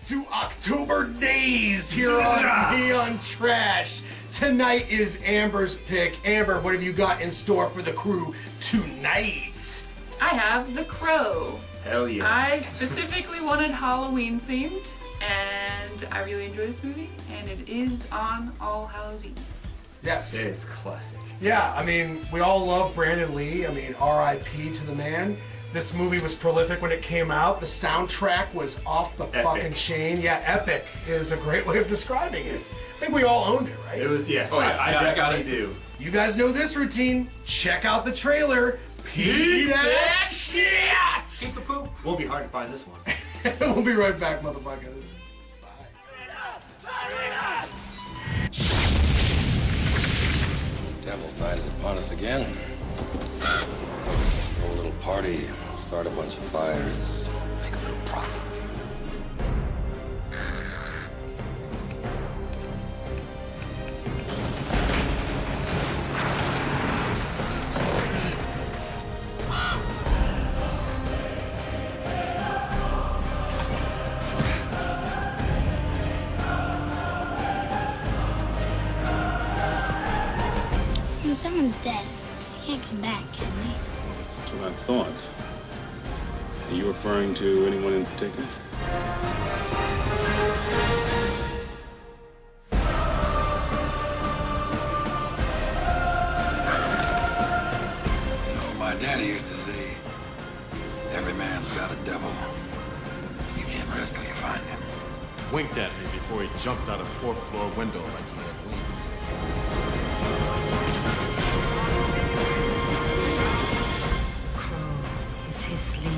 to October Days here on Neon Trash. Tonight is Amber's pick. Amber, what have you got in store for the crew tonight? I have The Crow. Hell yeah. I specifically wanted Halloween themed, and I really enjoy this movie, and it is on All Hallows Eve. Yes. It is classic. Yeah, I mean, we all love Brandon Lee. I mean, R.I.P. to the man. This movie was prolific when it came out. The soundtrack was off the fucking chain. Yeah, epic is a great way of describing it. I think we all owned it, right? It was, yeah. Oh, yeah. I definitely do. You guys know this routine. Check out the trailer. Pee that shit! Eat the poop. Won't be hard to find this one. We'll be right back, motherfuckers. Devil's Night is upon us again. Throw a little party, start a bunch of fires, make a little profit. When someone's dead, they can't come back, can they? That's what I thought. Are you referring to anyone in particular? You know, my daddy used to say, every man's got a devil. You can't rest till you find him. Winked at me before he jumped out a fourth-floor window like he had wings. The crow is his link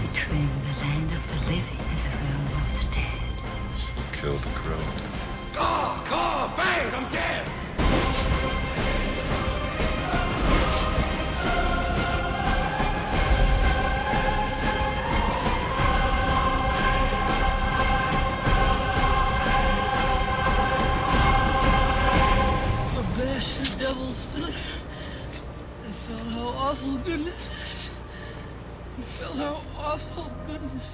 between the land of the living and the realm of the dead. So you killed the crow. Caw, bang, I'm dead! The devil stood and felt how awful goodness is. And felt how awful goodness.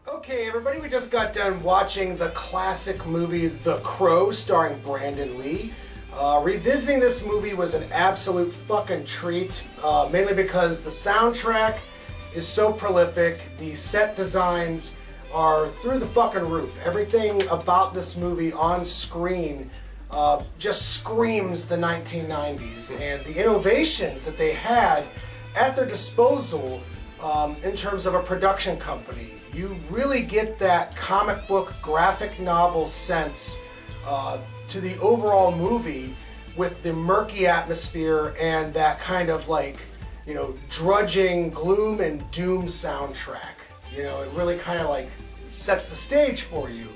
Okay, everybody, we just got done watching the classic movie The Crow starring Brandon Lee. Revisiting this movie was an absolute fucking treat, mainly because the soundtrack is so prolific, the set designs are through the fucking roof. Everything about this movie on screen just screams the 1990s, and the innovations that they had at their disposal in terms of a production company. You really get that comic book graphic novel sense to the overall movie with the murky atmosphere and that kind of like, you know, drudging gloom and doom soundtrack. You know, it really kind of like sets the stage for you.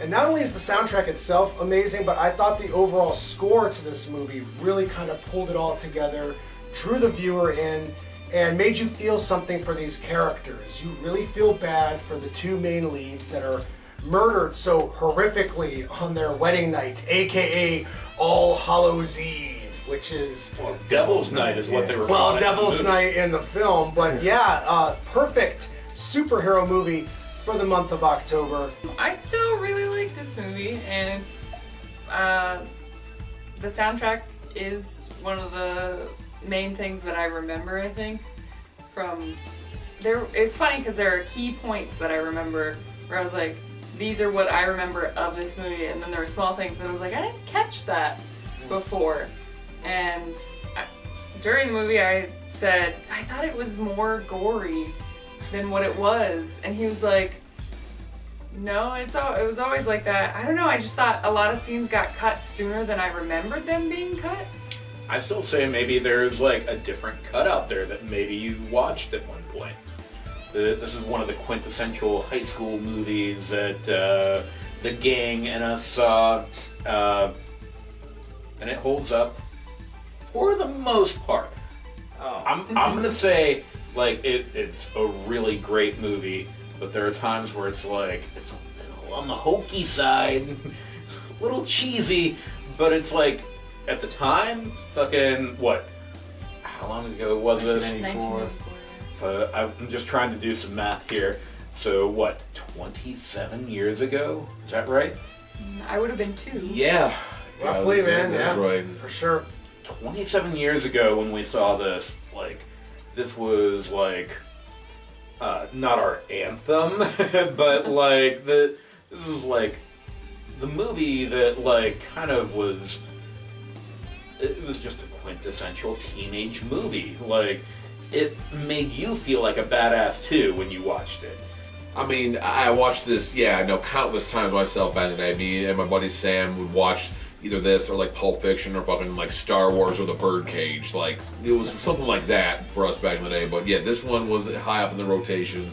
And not only is the soundtrack itself amazing, but I thought the overall score to this movie really kind of pulled it all together, drew the viewer in, and made you feel something for these characters. You really feel bad for the two main leads that are murdered so horrifically on their wedding night, aka All Hallows Eve, which is... Well, Devil's Night is what they were Well, calling Devil's Night in the film, but yeah, perfect superhero movie for the month of October. I still really like this movie, and it's the soundtrack is one of the main things that I remember, I think, from there. It's funny because there are key points that I remember where I was like, these are what I remember of this movie, and then there were small things that I was like, I didn't catch that before. And during the movie I said, I thought it was more gory than what it was, and he was like, no, it was always like that. I don't know, I just thought a lot of scenes got cut sooner than I remembered them being cut. I still say maybe there's like a different cut out there that maybe you watched at one point. This is one of the quintessential high school movies that the gang and us saw, and it holds up for the most part. I'm gonna say like it's a really great movie, but there are times where it's like it's a little on the hokey side, a little cheesy, but it's like at the time, fucking what? How long ago was this? 1994. I'm just trying to do some math here. So what? 27 years ago? Is that right? I would have been 2. Yeah. Roughly, man. That's Yeah, right. for sure. 27 years ago when we saw this, like, this was like not our anthem, but like this is like the movie that like kind of was. It was just a quintessential teenage movie. Like, it made you feel like a badass too when you watched it. I mean, I watched this, I know, countless times myself back in the day. Me and my buddy Sam would watch either this or like Pulp Fiction or fucking like Star Wars or The Birdcage. Like, it was something like that for us back in the day. But yeah, this one was high up in the rotation.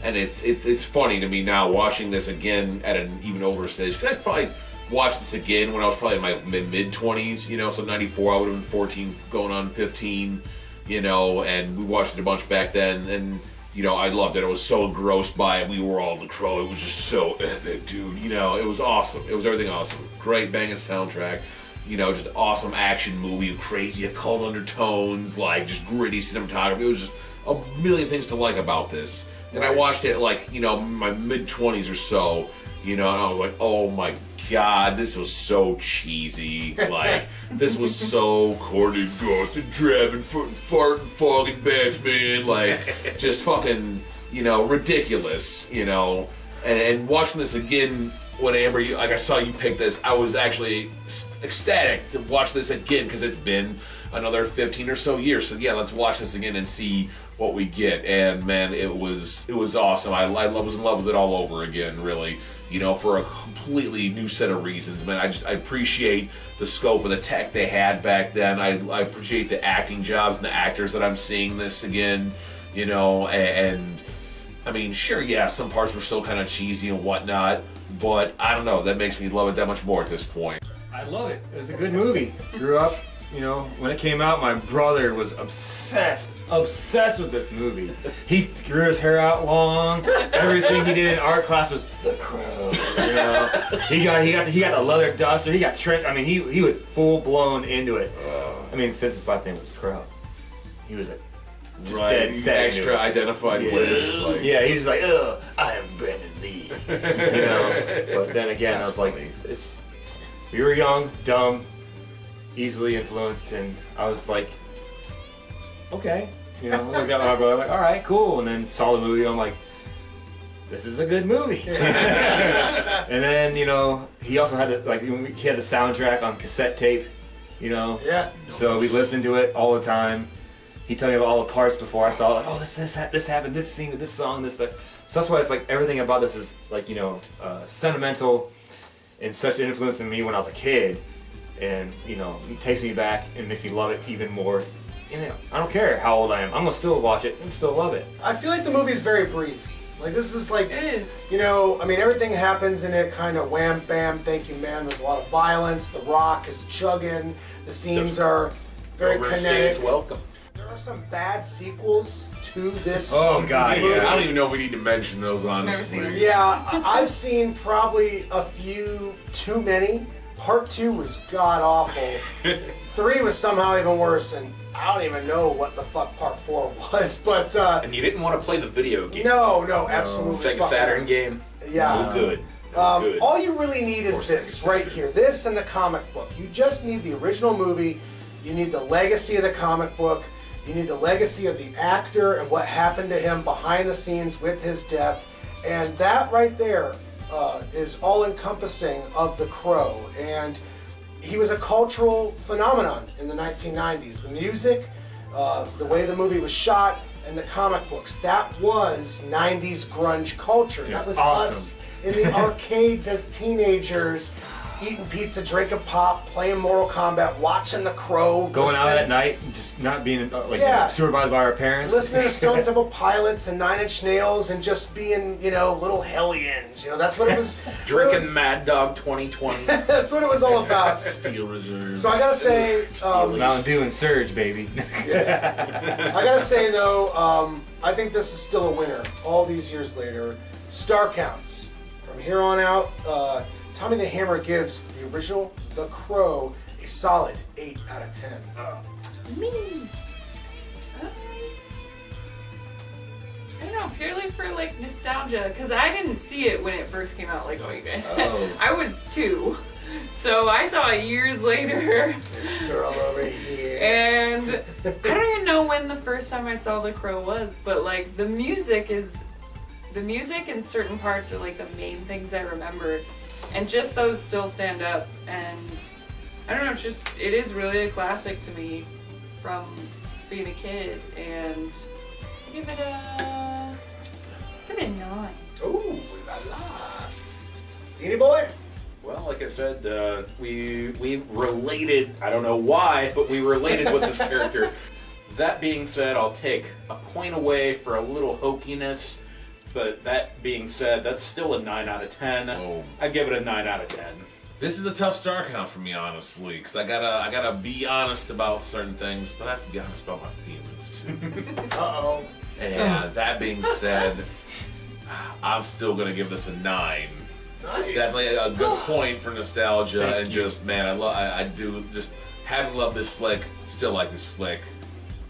And it's funny to me now watching this again at an even older stage. Because I probably watched this again when I was probably in my mid-20s, you know, so 94, I would have been 14 going on 15, you know, and we watched it a bunch back then, and, you know, I loved it. I was so engrossed by it. We were all The Crow. It was just so epic, dude, you know, it was awesome. It was everything awesome. Great banging soundtrack, you know, just awesome action movie, crazy occult undertones, like, just gritty cinematography. It was just a million things to like about this. And I watched it, like, you know, my mid-20s or so, you know, and I was like, oh my God, this was so cheesy. Like, this was so corny, ghost and drab and fart and fog and bats, man. Like, just fucking, you know, ridiculous, you know. And watching this again when Amber, I saw you pick this, I was actually ecstatic to watch this again because it's been another 15 or so years. So yeah, let's watch this again and see what we get. And man, it was awesome. I was in love with it all over again, really. You know, for a completely new set of reasons, man. I appreciate the scope of the tech they had back then. I appreciate the acting jobs and the actors that I'm seeing this again. You know, and I mean, sure, yeah, some parts were still kind of cheesy and whatnot, but I don't know. That makes me love it that much more at this point. I love it. It was a good movie. Grew up, you know, when it came out, my brother was obsessed with this movie. He grew his hair out long. Everything he did in art class was The Crow. You know, he got the leather duster. He got trench. I mean, he was full blown into it. I mean, since his last name was Crow, he was like just dead set. Extra identified with. Like, yeah, he was like, ugh, I am Brandon Lee. You know, but then again, I was funny. Like, we were young, dumb, easily influenced, and I was like, okay, you know, looked at my brother, like, all right, cool, and then saw the movie, I'm like, this is a good movie. And then, you know, he also had he had the soundtrack on cassette tape, you know, so we listened to it all the time. He told me about all the parts before I saw it, like, oh, this happened, this scene, this song, this stuff. So that's why it's like everything about this is like, you know, sentimental and such an influence on me when I was a kid. And, you know, it takes me back and makes me love it even more. You know, I don't care how old I am. I'm going to still watch it and still love it. I feel like the movie's very breezy. Like, this is like... It is. You know, I mean, everything happens in it kind of wham, bam, thank you, man. There's a lot of violence. The Rock is chugging. The scenes are very kinetic. Welcome. There are some bad sequels to this Oh, God, movie. yeah. I don't even know if we need to mention those, honestly. Never seen it. Yeah, I've seen probably a few too many. Part 2 was god-awful. 3 was somehow even worse, and I don't even know what the fuck Part 4 was, but... And you didn't want to play the video game. No, absolutely. Sega Saturn game. Yeah. No good. Good. All you really need is this right here. This and the comic book. You just need the original movie. You need the legacy of the comic book. You need the legacy of the actor and what happened to him behind the scenes with his death. And that right there is all-encompassing of The Crow. And he was a cultural phenomenon in the 1990s. The music, the way the movie was shot, and the comic books. That was 90s grunge culture. Yeah, that was awesome. us in the arcades as teenagers, eating pizza, drinking pop, playing Mortal Kombat, watching The Crow. Going out at night, just not being supervised by our parents. Listening to Stone Temple Pilots and Nine Inch Nails and just being, you know, little hellions. You know, that's what it was. Drinking Mad Dog 2020. That's what it was all about. Steel Reserve. So I gotta say, Mountain Dew and Surge, baby. I gotta say though, I think this is still a winner all these years later. Star counts. From here on out, Tommy the Hammer gives the original The Crow a solid 8 out of 10. Me. I don't know, purely for like nostalgia, because I didn't see it when it first came out, like all you guys said. Oh. I was 2, so I saw it years later. This girl over here. And I don't even know when the first time I saw The Crow was, but like the music and certain parts are like the main things I remember, and just those still stand up. And I don't know, it is really a classic to me from being a kid, and I give it a 9. Ooh, la la. Beanie Boy? Well, like I said, we related. I don't know why, but we related with this character. That being said, I'll take a point away for a little hokiness. But that being said, that's still a 9 out of 10. Oh. I give it a 9 out of 10. This is a tough star count for me, honestly, because I gotta be honest about certain things, but I have to be honest about my feelings too. Uh-oh. And that being said, I'm still gonna give this a 9. Nice. Definitely a good point for nostalgia, and just man, I do just having loved this flick, still like this flick.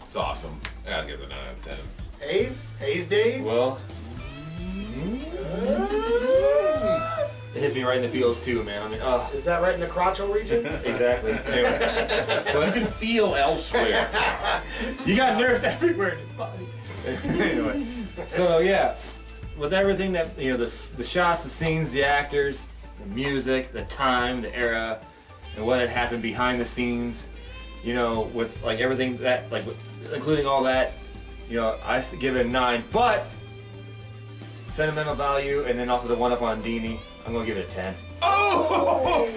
It's awesome. I gotta give it a 9 out of 10. Haze days? Well, it hits me right in the feels too, man. I mean, is that right in the crotchal region? Exactly. Anyway, Well, you can feel elsewhere. you got nerves everywhere in your body. Anyway, so yeah, with everything that the shots, the scenes, the actors, the music, the time, the era, and what had happened behind the scenes, with like everything that including all that, I give it a 9, but sentimental value, and then also the one up on Dini, I'm gonna give it a 10. Oh!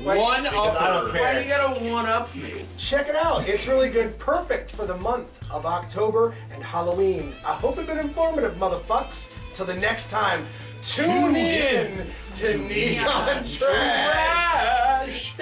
One up. I don't care. Why you gotta one up me? Check it out. It's really good. Perfect for the month of October and Halloween. I hope it's been informative, motherfucks. Till the next time, tune in to Neon Trash.